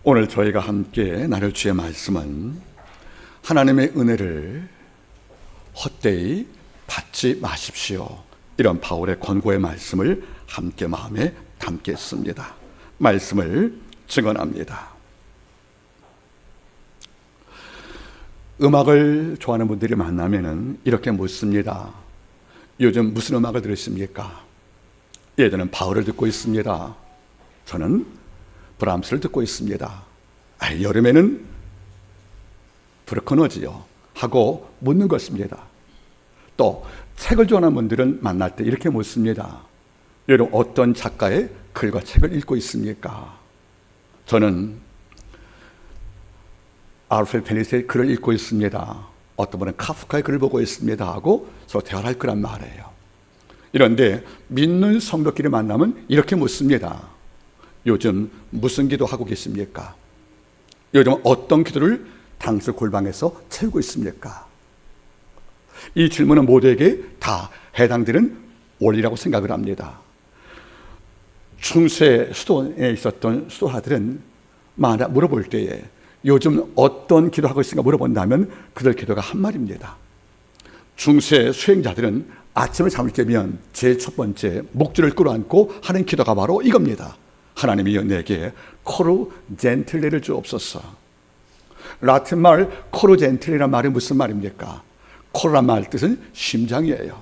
오늘 저희가 함께 나눌 주의 말씀은 하나님의 은혜를 헛되이 받지 마십시오. 이런 바울의 권고의 말씀을 함께 마음에 담겠습니다. 말씀을 증언합니다. 음악을 좋아하는 분들이 만나면은 이렇게 묻습니다. 요즘 무슨 음악을 들으십니까? 예전엔 바울을 듣고 있습니다. 저는 브람스를 듣고 있습니다. 여름에는 브르크너지요 하고 묻는 것입니다. 또 책을 좋아하는 분들은 만날 때 이렇게 묻습니다. 여러분 어떤 작가의 글과 책을 읽고 있습니까? 저는 알프레드 페니스의 글을 읽고 있습니다. 어떤 분은 카프카의 글을 보고 있습니다 하고 서로 대화를 할 거란 말이에요. 이런데 믿는 성도끼리 만나면 이렇게 묻습니다. 요즘 무슨 기도하고 계십니까? 요즘 어떤 기도를 당수 골방에서 채우고 있습니까? 이 질문은 모두에게 다 해당되는 원리라고 생각을 합니다. 중세 수도에 있었던 수도하들은 만약 물어볼 때에 요즘 어떤 기도하고 있습니까? 물어본다면 그들 기도가 한 말입니다. 중세 수행자들은 아침에 잠을 깨면 제일 첫 번째 목줄을 끌어안고 하는 기도가 바로 이겁니다. 하나님이여 내게 코르 젠틀레를 주옵소서. 라틴 말 코르 젠틀레란 말이 무슨 말입니까? 코르란 말 뜻은 심장이에요.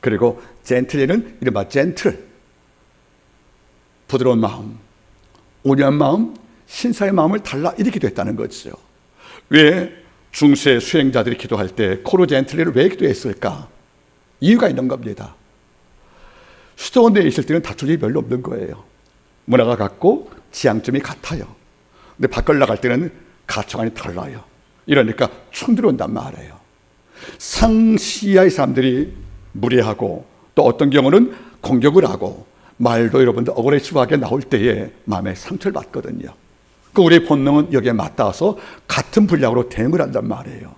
그리고 젠틀레는 이른바 젠틀, 부드러운 마음, 온유한 마음, 신사의 마음을 달라 이렇게 기도했다는 거죠. 왜 중세 수행자들이 기도할 때 코르 젠틀레를 왜 기도했을까? 이유가 있는 겁니다. 수도원 내에 있을 때는 다툴 일이 별로 없는 거예요. 문화가 같고 지향점이 같아요. 근데 밖을 나갈 때는 가치관이 달라요. 이러니까 충돌이 온단 말이에요. 상시야의 사람들이 무례하고 또 어떤 경우는 공격을 하고 말도 여러분들 어그레시브하게 나올 때에 마음에 상처를 받거든요. 그 우리의 본능은 여기에 맞닿아서 같은 분량으로 대응을 한단 말이에요.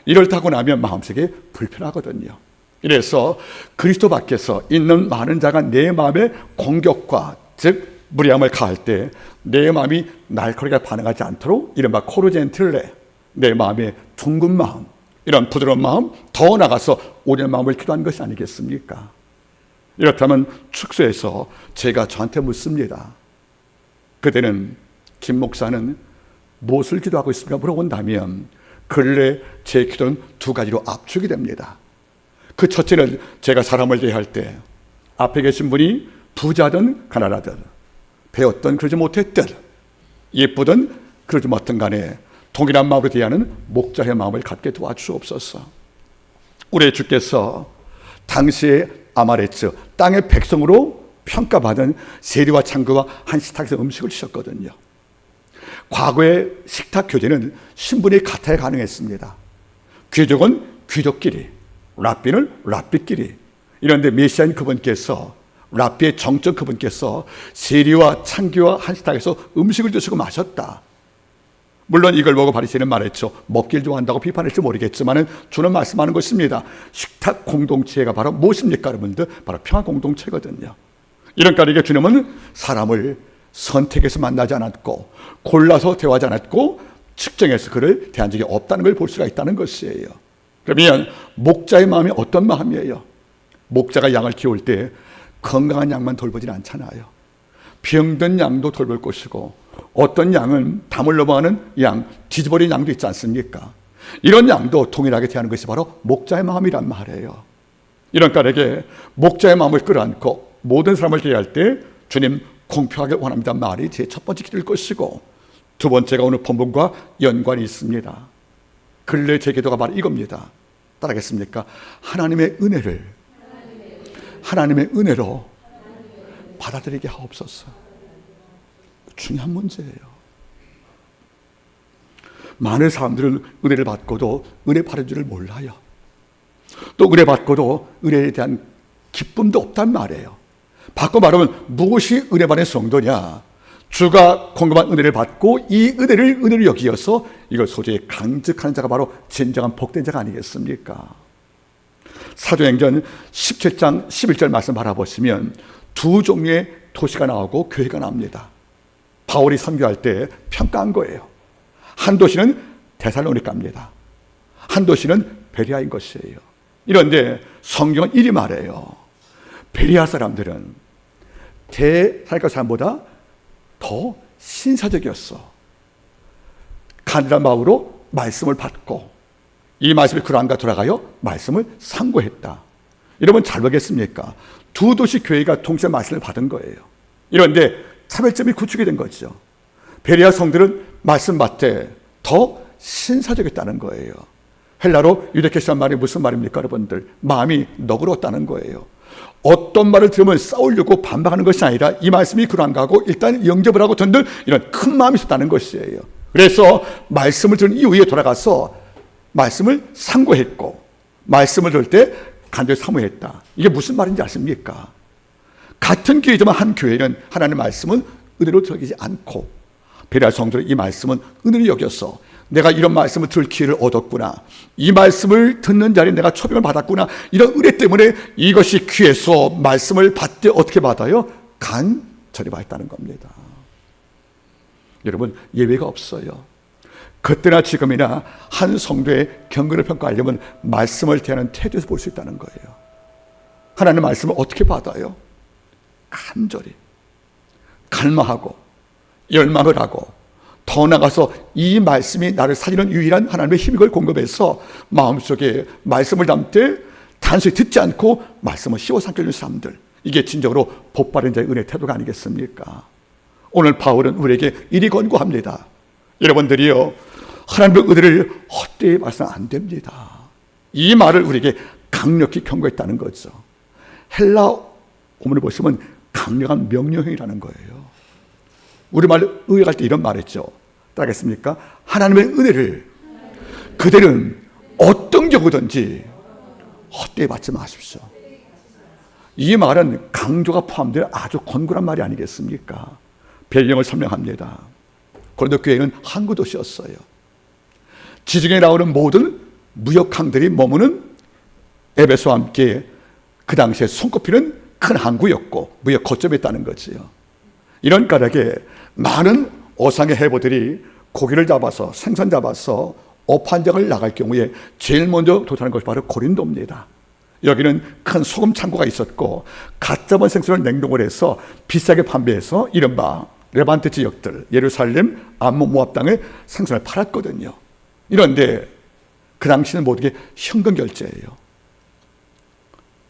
이럴 타고 나면 마음속에 불편하거든요. 그래서 그리스도 밖에서 있는 많은 자가 내 마음의 공격과 즉 무례함을 가할 때 내 마음이 날카롭게 반응하지 않도록 이른바 코르젠틀레, 내 마음의 둥근 마음, 이런 부드러운 마음, 더 나가서 온유한 마음을 기도하는 것이 아니겠습니까? 이렇다면 축소해서 제가 저한테 묻습니다. 그대는 김 목사는 무엇을 기도하고 있습니까? 물어본다면 근래 제 기도는 두 가지로 압축이 됩니다. 그 첫째는 제가 사람을 대할 때 앞에 계신 분이 부자든 가난하든 배웠든 그러지 못했든 예쁘든 그러지 못했든 간에 동일한 마음으로 대하는 목자의 마음을 갖게 도와주옵소서. 우리 주께서 당시에 아마레츠 땅의 백성으로 평가받은 세리와 창거와 한 식탁에서 음식을 주셨거든요. 과거의 식탁 교제는 신분이 같아야 가능했습니다. 귀족은 귀족끼리, 랍비는 랍비끼리. 이런데 메시아인 그분께서 랍비의 정적 그분께서 세리와 창기와 한 식탁에서 음식을 드시고 마셨다. 물론 이걸 보고 바리새인은 말했죠. 먹기를 좋아한다고 비판할지 모르겠지만 주는 말씀하는 것입니다. 식탁 공동체가 바로 무엇입니까? 여러분들 바로 평화 공동체거든요. 이런 까닭에 주님은 사람을 선택해서 만나지 않았고 골라서 대화하지 않았고 측정해서 그를 대한 적이 없다는 걸 볼 수가 있다는 것이에요. 그러면 목자의 마음이 어떤 마음이에요? 목자가 양을 키울 때 건강한 양만 돌보진 않잖아요. 병든 양도 돌볼 것이고 어떤 양은 담을 넘어가는 양, 뒤집어진 양도 있지 않습니까? 이런 양도 동일하게 대하는 것이 바로 목자의 마음이란 말이에요. 이런 까닭에 목자의 마음을 끌어안고 모든 사람을 대할 때 주님 공평하게 원합니다 말이 제 첫 번째 기도일 것이고 두 번째가 오늘 본문과 연관이 있습니다. 근래 제 기도가 바로 이겁니다. 따라하겠습니까? 하나님의 은혜로 받아들이게 하옵소서. 중요한 문제예요. 많은 사람들은 은혜를 받고도 은혜 받은 줄을 몰라요. 또 은혜 받고도 은혜에 대한 기쁨도 없단 말이에요. 바꿔 말하면 무엇이 은혜 받은 성도냐? 주가 공급한 은혜를 받고 이 은혜를 여기어서 이걸 소재에 간직하는 자가 바로 진정한 복된 자가 아니겠습니까? 사도행전 17장 11절 말씀 바라보시면 두 종류의 도시가 나오고 교회가 나옵니다. 바울이 선교할 때 평가한 거예요. 한 도시는 데살로니가입니다. 한 도시는 베레아인 것이에요. 이런데 성경은 이리 말해요. 베레아 사람들은 데살로니가 사람보다 더 신사적이었어. 간절한 마음으로 말씀을 받고 이 말씀이 그란가 돌아가요 말씀을 상고했다. 여러분 잘 보겠습니까? 두 도시 교회가 동시에 말씀을 받은 거예요. 이런데 차별점이 구축이 된 거죠. 베레아 성들은 말씀 받되 더 신사적이었다는 거예요. 헬라로 유대케시한 말이 무슨 말입니까 여러분들? 마음이 너그러웠다는 거예요. 어떤 말을 들으면 싸우려고 반박하는 것이 아니라 이 말씀이 그런가 하고 일단 영접을 하고 듣는 이런 큰 마음이 있었다는 것이에요. 그래서 말씀을 들은 이후에 돌아가서 말씀을 상고했고 말씀을 들을 때 간절히 사모했다. 이게 무슨 말인지 아십니까? 같은 교회지만 한 교회는 하나님의 말씀은 은혜로 들어가지 않고 베레아 성도는 이 말씀은 은혜로 여겨서 내가 이런 말씀을 들을 기회를 얻었구나, 이 말씀을 듣는 자리에 내가 초빙을 받았구나, 이런 은혜 때문에 이것이 귀해서 말씀을 받되 어떻게 받아요? 간절히 받았다는 겁니다. 여러분 예외가 없어요. 그때나 지금이나 한 성도의 경건을 평가하려면 말씀을 대하는 태도에서 볼 수 있다는 거예요. 하나님의 말씀을 어떻게 받아요? 간절히 갈망하고 열망을 하고 더 나가서 이 말씀이 나를 살리는 유일한 하나님의 힘을 공급해서 마음속에 말씀을 담되 단순히 듣지 않고 말씀을 씌워 삼키는 사람들, 이게 진정으로 복받은 자의 은혜 태도가 아니겠습니까? 오늘 바울은 우리에게 이리 권고합니다. 여러분들이요, 하나님의 은혜를 헛되이 봐서는 안 됩니다. 이 말을 우리에게 강력히 경고했다는 거죠. 헬라 어머니 보시면 강력한 명령형이라는 거예요. 우리말 의역할 때 이런 말 했죠. 따르겠습니까? 하나님의 은혜를 그들은 어떤 경우든지 헛되이 받지 마십시오. 이 말은 강조가 포함된 아주 권고란 말이 아니겠습니까? 배경을 설명합니다. 고린도 교회는 항구 도시였어요. 지중해에 나오는 모든 무역항들이 머무는 에베소와 함께 그 당시에 손꼽히는 큰 항구였고 무역 거점이었다는 거지요. 이런 까닭에 많은 어상의 해보들이 고기를 잡아서 생선 잡아서 어판장을 나갈 경우에 제일 먼저 도착하는 것이 바로 고린도입니다. 여기는 큰 소금 창고가 있었고 갓 잡은 생선을 냉동을 해서 비싸게 판매해서 이른바 레반트 지역들, 예루살렘, 암몬 모압 땅에 생선을 팔았거든요. 이런데 그 당시는 모든 게 현금 결제예요.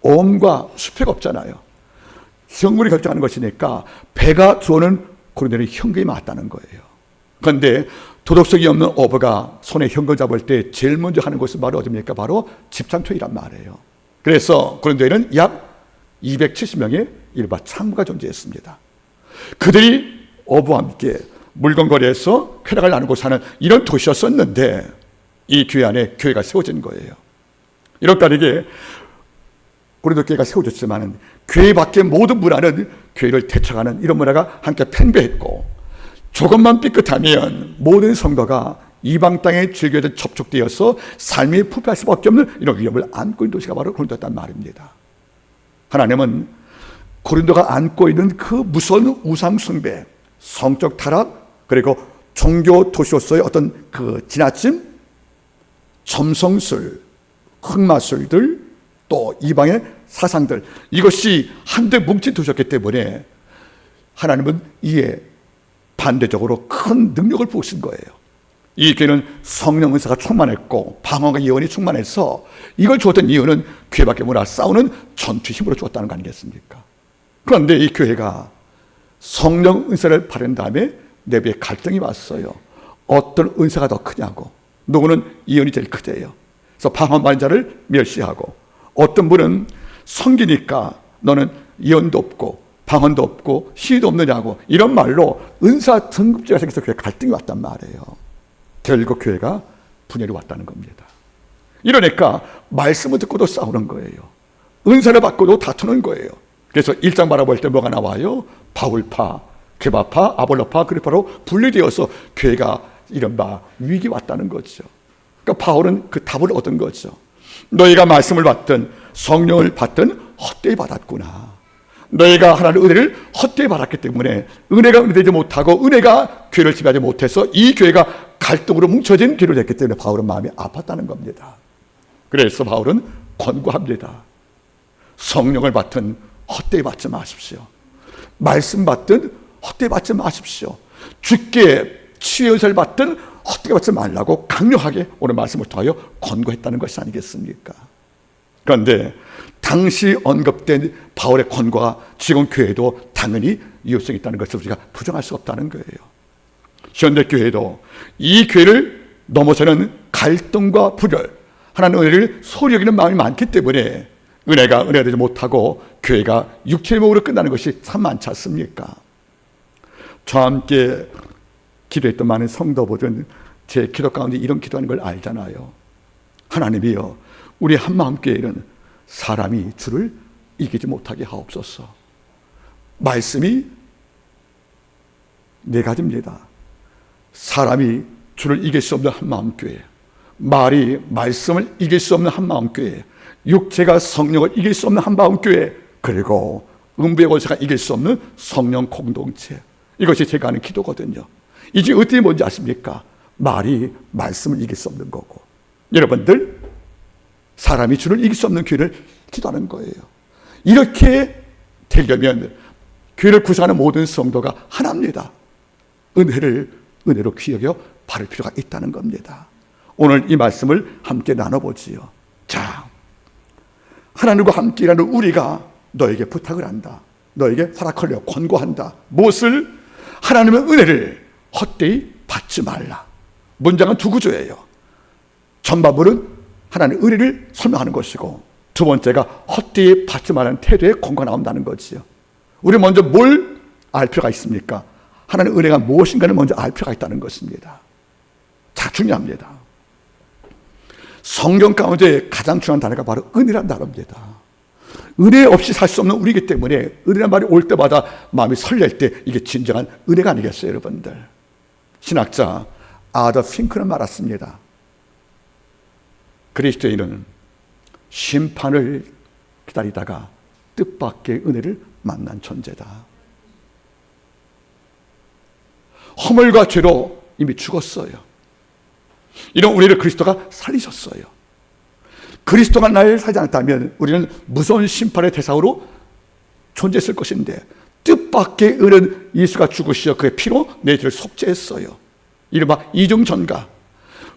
엄과 수표가 없잖아요. 현금으로 결정하는 것이니까 배가 들어오는 고린도는 현금이 맞다는 거예요. 그런데 도덕성이 없는 어부가 손에 현금 잡을 때 제일 먼저 하는 것은 바로 어디입니까? 바로 집상토이란 말이에요. 그래서 고린도에는 약 270명의 일반 창구가 존재했습니다. 그들이 어부와 함께 물건거리에서 쾌락을 나누고 사는 이런 도시였었는데 이 교회 안에 교회가 세워진 거예요. 이런 따르게 고린도 교회가 세워졌지만 교회 밖의 모든 문화는 교회를 대처하는 이런 문화가 함께 팽배했고 조금만 삐끗하면 모든 성도가 이방 땅의 즐겨에 접촉되어서 삶이 부패할 수밖에 없는 이런 위험을 안고 있는 도시가 바로 고린도였단 말입니다. 하나님은 고린도가 안고 있는 그 무서운 우상 숭배, 성적 타락, 그리고 종교 도시로서의 어떤 그 지나침, 점성술, 흑마술들, 또 이방의 사상들, 이것이 한데 뭉친 도시였기 때문에 하나님은 이에 반대적으로 큰 능력을 부으신 거예요. 이 교회는 성령 은사가 충만했고 방언과 예언이 충만해서 이걸 주었던 이유는 교회 밖에 문화 싸우는 전투 힘으로 주었다는 거 아니겠습니까? 그런데 이 교회가 성령 은사를 받은 다음에 내부에 갈등이 왔어요. 어떤 은사가 더 크냐고. 누구는 예언이 제일 크대요. 그래서 방언 받은 자를 멸시하고, 어떤 분은 성기니까 너는 예언도 없고 방언도 없고 시도 없느냐고, 이런 말로 은사 등급제가 생겨서 교회 갈등이 왔단 말이에요. 결국 교회가 분열이 왔다는 겁니다. 이러니까 말씀을 듣고도 싸우는 거예요. 은사를 받고도 다투는 거예요. 그래서 1장 바라볼 때 뭐가 나와요? 바울파, 게바파, 아볼로파, 그리파로 분리되어서 교회가 이른바 위기 왔다는 거죠. 그러니까 바울은 그 답을 얻은 거죠. 너희가 말씀을 받든 성령을 받든 헛되이 받았구나. 너희가 하나님의 은혜를 헛되이 받았기 때문에 은혜가 은혜되지 못하고 은혜가 교회를 지배하지 못해서 이 교회가 갈등으로 뭉쳐진 교회로 됐기 때문에 바울은 마음이 아팠다는 겁니다. 그래서 바울은 권고합니다. 성령을 받든 헛되이 받지 마십시오. 말씀 받든 헛되이 받지 마십시오. 주께 치유의 은사를 받든 헛되이 받지 말라고 강력하게 오늘 말씀을 통하여 권고했다는 것이 아니겠습니까? 그런데 당시 언급된 바울의 권고가 지금 교회도 당연히 유효성이 있다는 것을 우리가 부정할 수 없다는 거예요. 현대교회도 이 교회를 넘어서는 갈등과 분열, 하나님의 은혜를 소홀히 여기는 마음이 많기 때문에 은혜가 되지 못하고 교회가 육체의 몸으로 끝나는 것이 참 많지 않습니까? 저와 함께 기도했던 많은 성도들은 제 기도 가운데 이런 기도하는 걸 알잖아요. 하나님이여, 우리 한마음교회는 사람이 주를 이기지 못하게 하옵소서. 말씀이 네 가지입니다. 사람이 주를 이길 수 없는 한마음교회, 말이 말씀을 이길 수 없는 한마음교회, 육체가 성령을 이길 수 없는 한마음교회, 그리고 음부의 권세가 이길 수 없는 성령 공동체. 이것이 제가 하는 기도거든요. 이제 어떻게 뭔지 아십니까? 말이 말씀을 이길 수 없는 거고, 여러분들 사람이 주를 이길 수 없는 교회를 기도하는 거예요. 이렇게 되려면 교회를 구성하는 모든 성도가 하나입니다. 은혜로 귀 여겨 바를 필요가 있다는 겁니다. 오늘 이 말씀을 함께 나눠보지요. 자, 하나님과 함께 일하는 우리가 너에게 부탁을 한다. 너에게 허락하려 권고한다. 무엇을? 하나님의 은혜를 헛되이 받지 말라. 문장은 두 구조예요. 전반부는 하나님의 은혜를 설명하는 것이고, 두 번째가 헛되이 받지 말라는 태도에 권고가 나온다는 거지요. 우리 먼저 뭘 알 필요가 있습니까? 하나님의 은혜가 무엇인가를 먼저 알 필요가 있다는 것입니다. 자, 중요합니다. 성경 가운데 가장 중요한 단어가 바로 은혜라는 단어입니다. 은혜 없이 살 수 없는 우리이기 때문에 은혜란 말이 올 때마다 마음이 설렐 때 이게 진정한 은혜가 아니겠어요, 여러분들? 신학자 아더 핑크는 말했습니다. 그리스도인은 심판을 기다리다가 뜻밖의 은혜를 만난 존재다. 허물과 죄로 이미 죽었어요. 이런 우리를 그리스도가 살리셨어요. 그리스도가 나를 살지 않았다면 우리는 무서운 심판의 대상으로 존재했을 것인데, 뜻밖의 은혜는 예수가 죽으시어 그의 피로 내 죄를 속죄했어요. 이른바 이중전가.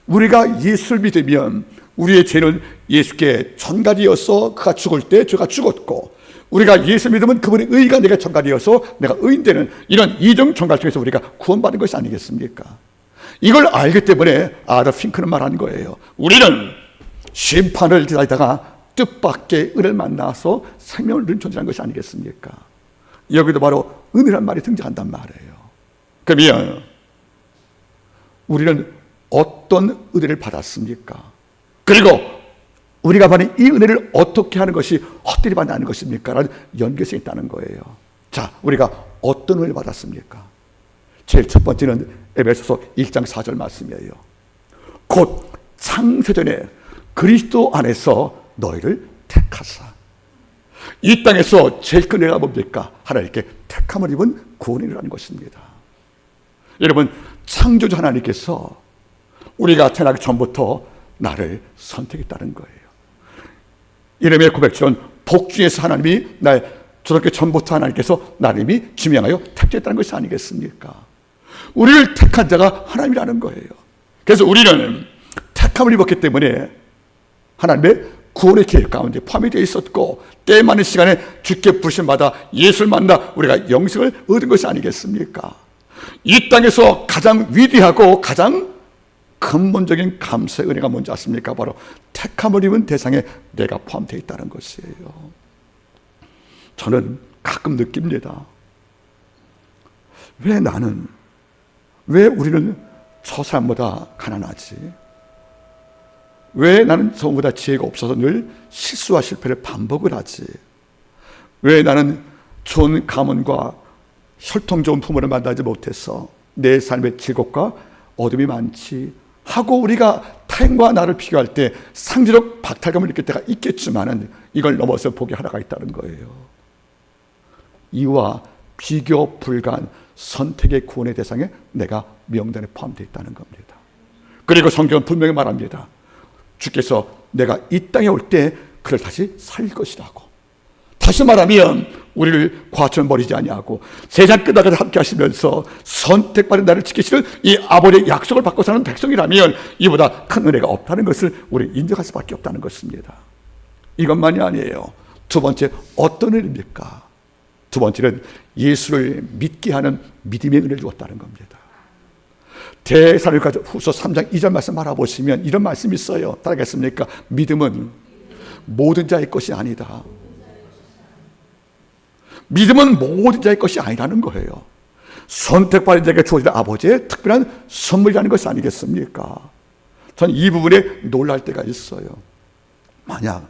우리가 예수를 믿으면 우리의 죄는 예수께 전가되어서 그가 죽을 때 죄가 죽었고, 우리가 예수 믿으면 그분의 의가 내가 전가되어서 내가 의인되는 이런 이중전가를 통해서 우리가 구원받는 것이 아니겠습니까? 이걸 알기 때문에 아더 핑크는 말한 거예요. 우리는 심판을 기다리다가 뜻밖의 은혜를 만나서 생명을 얻는 존재라는 것이 아니겠습니까? 여기도 바로 은혜란 말이 등장한단 말이에요. 그러면 우리는 어떤 은혜를 받았습니까? 그리고 우리가 받은 이 은혜를 어떻게 하는 것이 헛되이 받는 것입니까? 라는 연결성이 있다는 거예요. 자, 우리가 어떤 은혜를 받았습니까? 제일 첫 번째는 에베소서 1장 4절 말씀이에요. 곧 창세전에 그리스도 안에서 너희를 택하사. 이 땅에서 제일 큰 은혜가 뭡니까? 하나님께 택함을 입은 구원이라는 것입니다. 여러분, 창조주 하나님께서 우리가 태어나기 전부터 나를 선택했다는 거예요. 이름의 고백처럼 복중에서 하나님이 날 저렇게 전부터 하나님께서 나를 이미 지명하여 택했다는 것이 아니겠습니까? 우리를 택한 자가 하나님이라는 거예요. 그래서 우리는 택함을 입었기 때문에 하나님의 구원의 계획 가운데 포함이 되어 있었고, 때 많은 시간에 주께 부르심받아 예수를 만나 우리가 영생을 얻은 것이 아니겠습니까? 이 땅에서 가장 위대하고 가장 근본적인 감사의 은혜가 뭔지 아십니까? 바로 택함을 입은 대상에 내가 포함되어 있다는 것이에요. 저는 가끔 느낍니다. 왜 우리는 저 사람보다 가난하지? 왜 나는 저보다 지혜가 없어서 늘 실수와 실패를 반복을 하지? 왜 나는 좋은 가문과 혈통 좋은 부모를 만나지 못해서 내 삶의 즐겁과 어둠이 많지? 하고 우리가 타인과 나를 비교할 때 상대적 박탈감을 느낄 때가 있겠지만은 이걸 넘어서 보게 하나가 있다는 거예요. 이와 비교 불가한 선택의 구원의 대상에 내가 명단에 포함되어 있다는 겁니다. 그리고 성경은 분명히 말합니다. 주께서 내가 이 땅에 올 때 그를 다시 살릴 것이라고. 다시 말하면 우리를 과처럼 버리지 아니하고 세상 끝나가도 함께 하시면서 선택받은 나를 지키시는 이 아버지의 약속을 받고 사는 백성이라면 이보다 큰 은혜가 없다는 것을 우리 인정할 수밖에 없다는 것입니다. 이것만이 아니에요. 두 번째, 어떤 은혜입니까? 두 번째는 예수를 믿게 하는 믿음의 은혜를 주었다는 겁니다. 데살로니가 후서 3장 2절 말씀 알아보시면 이런 말씀이 있어요. 따라하겠습니까? 믿음은 모든 자의 것이 아니다. 믿음은 모든 자의 것이 아니라는 거예요. 선택받은 자에게 주어진 아버지의 특별한 선물이라는 것이 아니겠습니까? 저는 이 부분에 놀랄 때가 있어요. 만약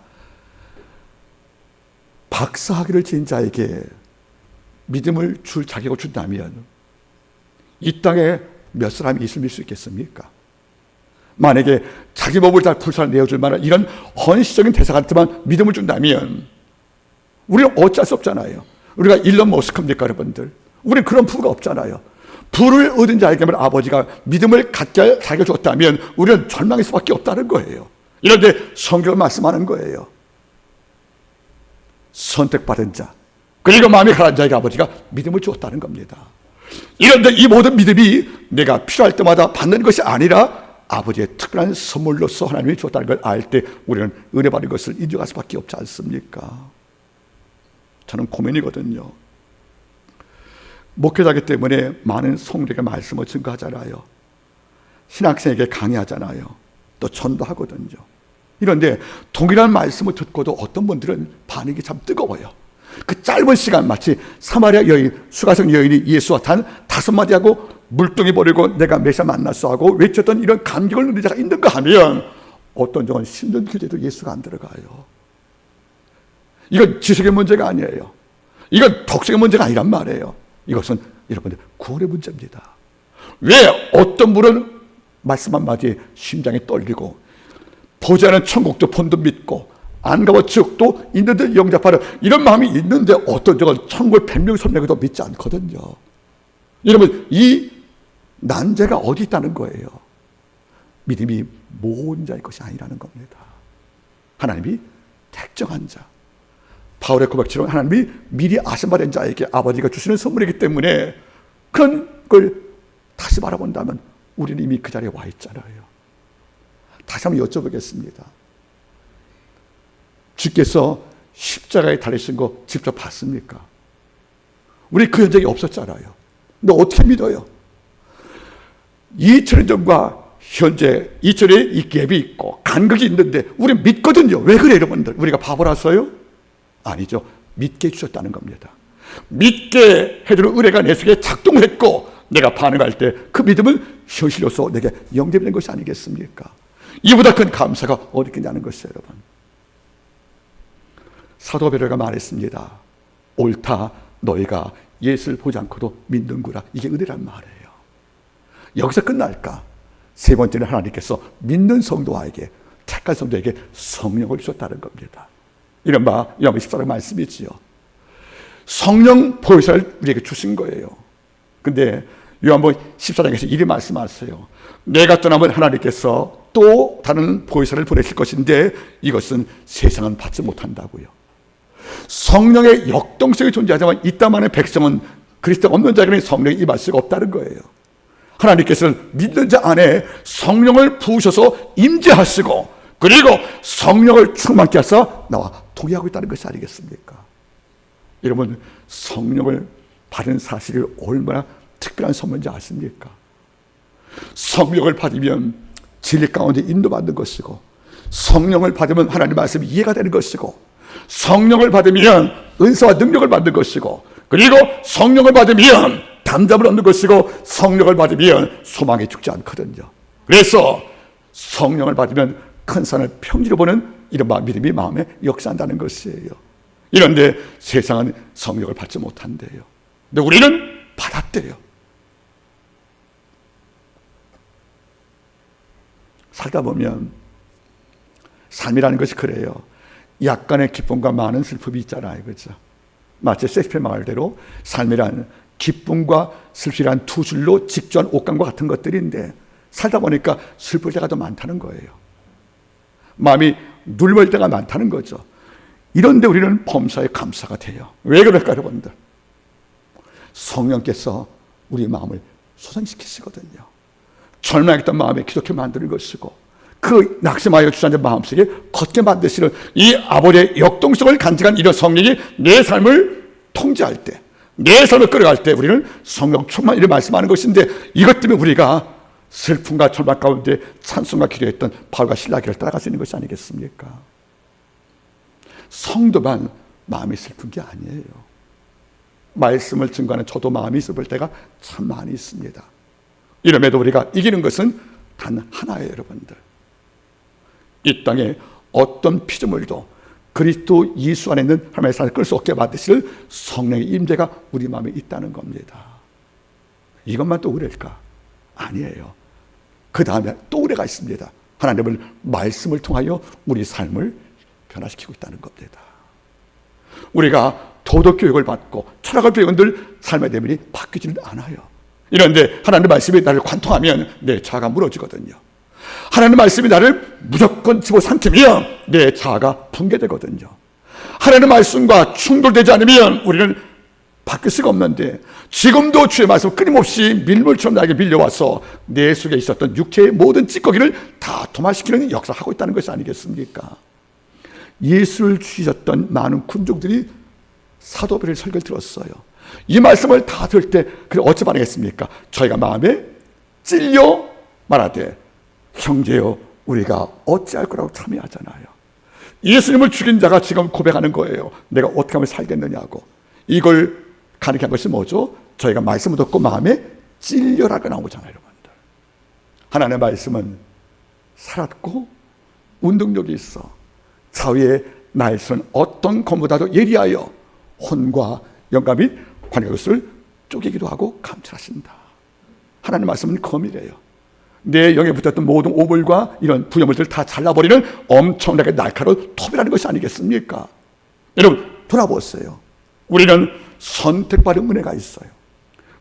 박사학위를 지은 자에게 믿음을 줄 자격을 준다면 이 땅에 몇 사람이 있을 수 있겠습니까? 만약에 자기 몸을 잘 풀살 내어줄 만한 이런 헌시적인 대사한테만 믿음을 준다면 우리는 어쩔 수 없잖아요. 우리가 일론 머스크입니까, 여러분들? 우리는 그런 부가 없잖아요. 부를 얻은 자에게만 아버지가 믿음을 갖게 할 자격을 줬다면 우리는 절망할 수밖에 없다는 거예요. 이런데 성경을 말씀하는 거예요. 선택받은 자, 그리고 마음이 가라앉은 자에게 아버지가 믿음을 주었다는 겁니다. 이런데 이 모든 믿음이 내가 필요할 때마다 받는 것이 아니라 아버지의 특별한 선물로서 하나님이 주었다는 걸 알 때 우리는 은혜 받은 것을 인정할 수밖에 없지 않습니까? 저는 고민이거든요. 목회자이기 때문에 많은 성도에게 말씀을 증거하잖아요. 신학생에게 강의하잖아요. 또 전도하거든요. 이런데 동일한 말씀을 듣고도 어떤 분들은 반응이 참 뜨거워요. 그 짧은 시간 마치 사마리아 여인, 수가성 여인이 예수와 단 5마디 하고 물동이 버리고 내가 메시아 만났어 하고 외쳤던 이런 감격을 누리는 자가 있는가 하면 어떤 종은 10년 교제도 예수가 안 들어가요. 이건 지식의 문제가 아니에요. 이건 독식의 문제가 아니란 말이에요. 이것은 여러분들 구원의 문제입니다. 왜 어떤 분은 말씀 한마디에 심장이 떨리고 보지 않은 천국도 본도 믿고 안 가본 지옥도 있는데 영접하는 이런 마음이 있는데 어떤 적은 천국을 100명 설명해도 믿지 않거든요. 여러분, 이 난제가 어디 있다는 거예요? 믿음이 모든 자의 것이 아니라는 겁니다. 하나님이 택정한 자, 바울의 고백처럼 하나님이 미리 아신 바 된 자에게 아버지가 주시는 선물이기 때문에 그런 걸 다시 바라본다면 우리는 이미 그 자리에 와 있잖아요. 다시 한번 여쭤보겠습니다. 주께서 십자가에 달리신 거 직접 봤습니까? 우리 그 현장이 없었잖아요. 근데 어떻게 믿어요? 2000년 전과 현재 2000년에 이 갭이 있고 간극이 있는데 우리 믿거든요. 왜 그래요, 여러분들? 우리가 바보라서요? 아니죠. 믿게 해주셨다는 겁니다. 믿게 해주는 은혜가 내 속에 작동했고 내가 반응할 때 그 믿음은 현실로서 내게 영접된 것이 아니겠습니까? 이보다 큰 감사가 어디 있겠냐는 것이에요, 여러분. 사도 베드로가 말했습니다. 옳다, 너희가 예수를 보지 않고도 믿는구나. 이게 은혜란 말이에요. 여기서 끝날까? 세 번째는 하나님께서 믿는 성도에게, 택한 성도에게 성령을 주셨다는 겁니다. 이른바 요한복음 14장 말씀이지요. 성령 보혜사를 우리에게 주신 거예요. 근데 요한복음 14장에서 이리 말씀하세요. 내가 떠나면 하나님께서 또 다른 보혜사를 보내실 것인데 이것은 세상은 받지 못한다고요. 성령의 역동성이 존재하지만 이 땅 안의 백성은 그리스도 없는 자에게는 성령이 임할 수가 없다는 거예요. 하나님께서는 믿는 자 안에 성령을 부으셔서 임재하시고 그리고 성령을 충만케 하사 나와 동의하고 있다는 것이 아니겠습니까? 여러분, 성령을 받은 사실이 얼마나 특별한 선물인지 아십니까? 성령을 받으면 진리 가운데 인도받는 것이고 성령을 받으면 하나님 말씀이 이해가 되는 것이고 성령을 받으면 은사와 능력을 받는 것이고 그리고 성령을 받으면 담담을 얻는 것이고 성령을 받으면 소망이 죽지 않거든요. 그래서 성령을 받으면 큰 산을 평지로 보는 이런 믿음이 마음에 역사한다는 것이에요. 이런데 세상은 성령을 받지 못한대요. 근데 우리는 받았대요. 살다 보면 삶이라는 것이 그래요. 약간의 기쁨과 많은 슬픔이 있잖아요. 그렇죠? 마치 셰익스피어 말대로 삶이란 기쁨과 슬픔이란 두 줄로 직조한 옷감과 같은 것들인데 살다 보니까 슬플 때가 더 많다는 거예요. 마음이 눌릴 때가 많다는 거죠. 이런데 우리는 범사에 감사가 돼요. 왜 그럴까 여러분들? 성령께서 우리 마음을 소생시키시거든요. 절망했던 마음에 기독해 만드는 것이고 그 낙심하여 주저앉은 마음속에 걷게 만드시는 이 아버지의 역동성을 간직한 이런 성령이 내 삶을 통제할 때, 내 삶을 끌어갈 때 우리는 성령 충만 이를 말씀하는 것인데, 이것 때문에 우리가 슬픔과 절망 가운데 찬송과 기도했던 바울과 실라기를 따라갈 수 있는 것이 아니겠습니까? 성도만 마음이 슬픈 게 아니에요. 말씀을 증거하는 저도 마음이 슬플 때가 참 많이 있습니다. 이름에도 우리가 이기는 것은 단 하나예요, 여러분들. 이 땅에 어떤 피조물도 그리스도 예수 안에 있는 하나님의 사랑을 끌 수 없게 만드실 성령의 임재가 우리 마음에 있다는 겁니다. 이것만 또 의뢰일까? 아니에요. 그 다음에 또 의뢰가 있습니다. 하나님은 말씀을 통하여 우리 삶을 변화시키고 있다는 겁니다. 우리가 도덕교육을 받고 철학을 배운들 삶의 내면이 바뀌지는 않아요. 이런데 하나님의 말씀이 나를 관통하면 내 자아가 무너지거든요. 하나님의 말씀이 나를 무조건 집어삼키면 내 자아가 붕괴되거든요. 하나님의 말씀과 충돌되지 않으면 우리는 바뀔 수가 없는데, 지금도 주의 말씀 끊임없이 밀물처럼 나에게 밀려와서 내 속에 있었던 육체의 모든 찌꺼기를 다 도말시키는 역사를 하고 있다는 것이 아니겠습니까? 예수를 주셨던 많은 군중들이 사도들의 설교를 들었어요. 이 말씀을 다 들을 때 어찌 반응했습니까? 저희가 마음에 찔려 말하되 형제여 우리가 어찌할 거라고 참여하잖아요. 예수님을 죽인 자가 지금 고백하는 거예요. 내가 어떻게 하면 살겠느냐고. 이걸 가능한 것이 뭐죠? 저희가 말씀을 듣고 마음에 찔려라고 나오잖아요, 여러분들. 하나님의 말씀은 살았고 운동력이 있어 좌우의 날선 어떤 검보다도 예리하여 혼과 영감 및 관계 것을 쪼개기도 하고 감찰하신다. 하나님 말씀은 검이래요. 내 영에 붙었던 모든 오물과 이런 부여물들을 다 잘라버리는 엄청나게 날카로운 톱이라는 것이 아니겠습니까? 여러분 돌아보세요. 우리는 선택받은 은혜가 있어요.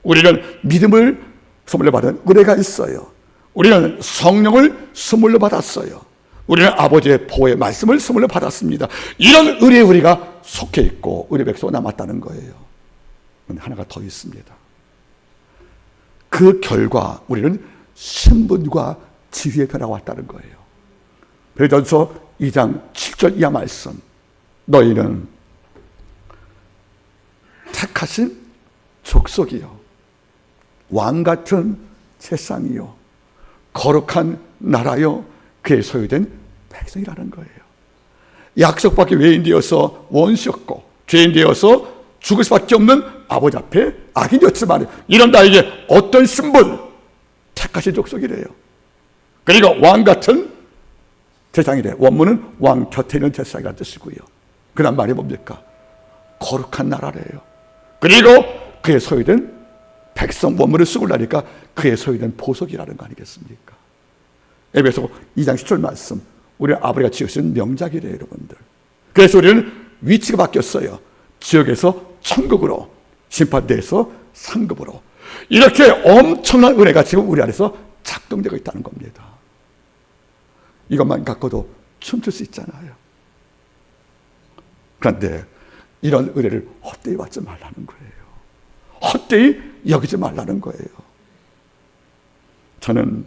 우리는 믿음을 선물로 받은 은혜가 있어요. 우리는 성령을 선물로 받았어요. 우리는 아버지의 보호의 말씀을 선물로 받았습니다. 이런 은혜에 우리가 속해 있고 은혜 백성으로 남았다는 거예요. 그런데 하나가 더 있습니다. 그 결과 우리는 신분과 지위의 변화가 왔다는 거예요. 베드로전서 2장 7절 이하 말씀, 너희는 택하신 족속이요 왕같은 세상이요 거룩한 나라요 그의 소유된 백성이라는 거예요. 약속밖에 외인 되어서 원수였고 죄인 되어서 죽을 수밖에 없는 아버지 앞에 악인이었지만 이런 나에게 어떤 신분, 택하신 족속이래요. 그리고 왕같은 세상이래. 원문은 왕 곁에 있는 세상이라는 뜻이고요. 그 다음 말이 뭡니까? 거룩한 나라래요. 그리고 그의 소유된 백성, 원문을 쓰고 나니까 그의 소유된 보석이라는 거 아니겠습니까? 에베소 2장 10절 말씀, 우리 아버지가 지으신 명작이래요, 여러분들. 그래서 우리는 위치가 바뀌었어요. 지옥에서 천국으로, 심판대에서 상급으로. 이렇게 엄청난 은혜가 지금 우리 안에서 작동되고 있다는 겁니다. 이것만 갖고도 춤출 수 있잖아요. 그런데 이런 은혜를 헛되이 받지 말라는 거예요. 헛되이 여기지 말라는 거예요. 저는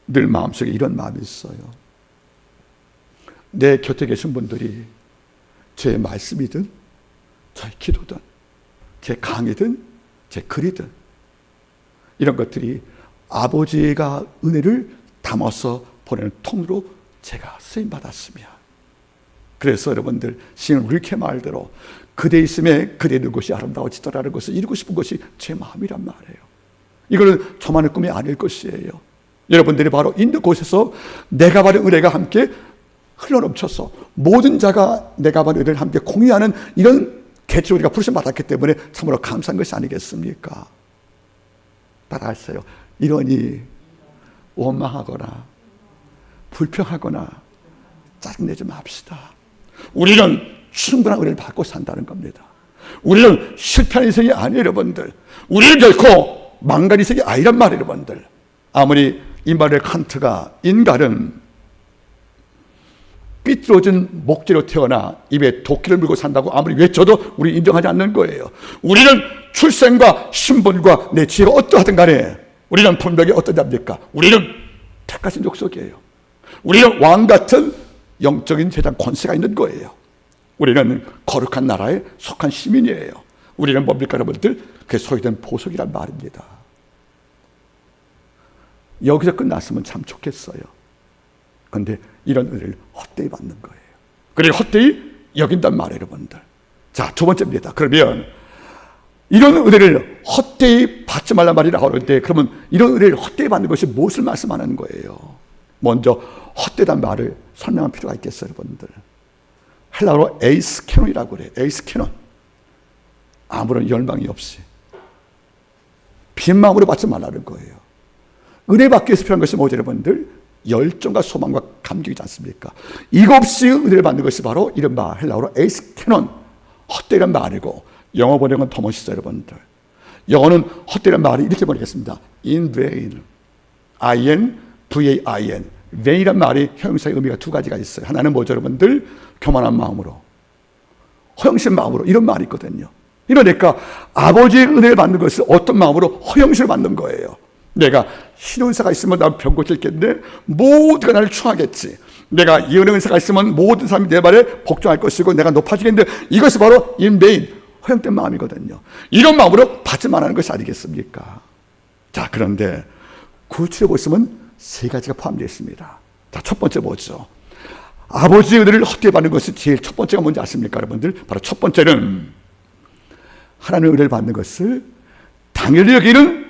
늘 마음속에 이런 마음이 있어요. 내 곁에 계신 분들이 제 말씀이든 제 기도든 제 강의든 제 글이든 이런 것들이 아버지가 은혜를 담아서 보내는 통로 제가 쓰임받았으면, 그래서 여러분들 시인 릴케 말대로 그대 있음에 그대 있는 곳이 아름다워지더라는 것을 이루고 싶은 것이 제 마음이란 말이에요. 이거는 저만의 꿈이 아닐 것이에요. 여러분들이 바로 있는 곳에서 내가 받은 은혜가 함께 흘러넘쳐서 모든 자가 내가 받은 은혜를 함께 공유하는 이런 개체 우리가 부르심 받았기 때문에 참으로 감사한 것이 아니겠습니까? 따라하세요. 이러니 원망하거나 불평하거나 짜증내지 맙시다. 우리는 충분한 은혜를 받고 산다는 겁니다. 우리는 실패한 인생이 아니에요, 여러분들. 우리는 결코 망가진 인생이 아니란 말이에요, 여러분들. 아무리 이마누엘 칸트가 인간은 삐뚤어진 목재로 태어나 입에 도끼를 물고 산다고 아무리 외쳐도 우리 인정하지 않는 거예요. 우리는 출생과 신분과 내 지혜가 어떠하든 간에 우리는 분명히 어떤 자입니까? 우리는 택하신 족속이에요. 우리는 왕같은 영적인 세상 권세가 있는 거예요. 우리는 거룩한 나라에 속한 시민이에요. 우리는 뭡니까, 여러분들? 그게 소유된 보석이란 말입니다. 여기서 끝났으면 참 좋겠어요. 그런데 이런 은혜를 헛되이 받는 거예요. 그리고 헛되이 여긴단 말이에요, 여러분들. 자, 두 번째입니다. 그러면 이런 은혜를 헛되이 받지 말란 말이 나오는데, 그러면 이런 은혜를 헛되이 받는 것이 무엇을 말씀하는 거예요? 먼저 헛되다는 말을 설명할 필요가 있겠어요, 여러분들. 헬라어로 에이스케논이라고 그래요. 에이스케논. 아무런 열망이 없이 빈 마음으로 받지 말라는 거예요. 은혜 받기 위해서 필요한 것이 뭐죠, 여러분들? 열정과 소망과 감격이지 않습니까? 이거 없이 은혜를 받는 것이 바로 이른바 헬라어로 에이스케논, 헛되이란 말이고, 영어 번역은 더 멋있어요, 여러분들. 영어는 헛되이란 말이 이렇게 번역했습니다. in vain, I-N, V-A-I-N. vain이란 말이 형용사의 의미가 두 가지가 있어요. 하나는 뭐죠, 여러분들? 교만한 마음으로, 허영심 마음으로, 이런 말이 있거든요. 이러니까 아버지의 은혜를 받는 것은 어떤 마음으로? 허영심을 받는 거예요. 내가 신혼사가 있으면 난 병 고칠겠네. 모두가 나를 추하겠지. 내가 예언의 은사가 있으면 모든 사람이 내 말에 복종할 것이고 내가 높아지겠는데, 이것이 바로 인베인, 허영된 마음이거든요. 이런 마음으로 받지 말라는 것이 아니겠습니까? 자, 그런데 구출해 보시면 세 가지가 포함되어 있습니다. 자, 첫 번째 뭐죠? 아버지의 은혜를 헛되이 받는 것이 제일 첫 번째가 뭔지 아십니까, 여러분들? 바로 첫 번째는 하나님의 은혜를 받는 것을 당연히 여기는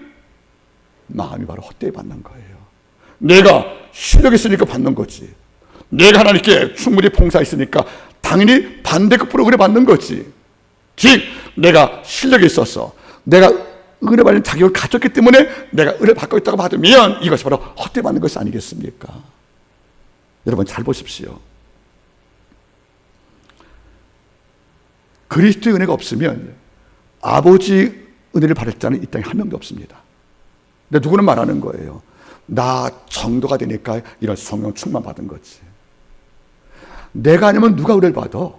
마음이 바로 헛되이 받는 거예요. 내가 실력이 있으니까 받는 거지. 내가 하나님께 충분히 봉사했으니까 당연히 반대급부로 은혜 받는 거지. 즉, 내가 실력이 있어서 내가 은혜 받는 자격을 가졌기 때문에 내가 은혜 받고 있다고 받으면 이것이 바로 헛되이 받는 것이 아니겠습니까? 여러분 잘 보십시오. 그리스도의 은혜가 없으면 아버지 은혜를 받을 자는 이 땅에 한 명도 없습니다. 근데 누구는 말하는 거예요. 나 정도가 되니까 이런 성령 충만 받은 거지. 내가 아니면 누가 은혜를 받아?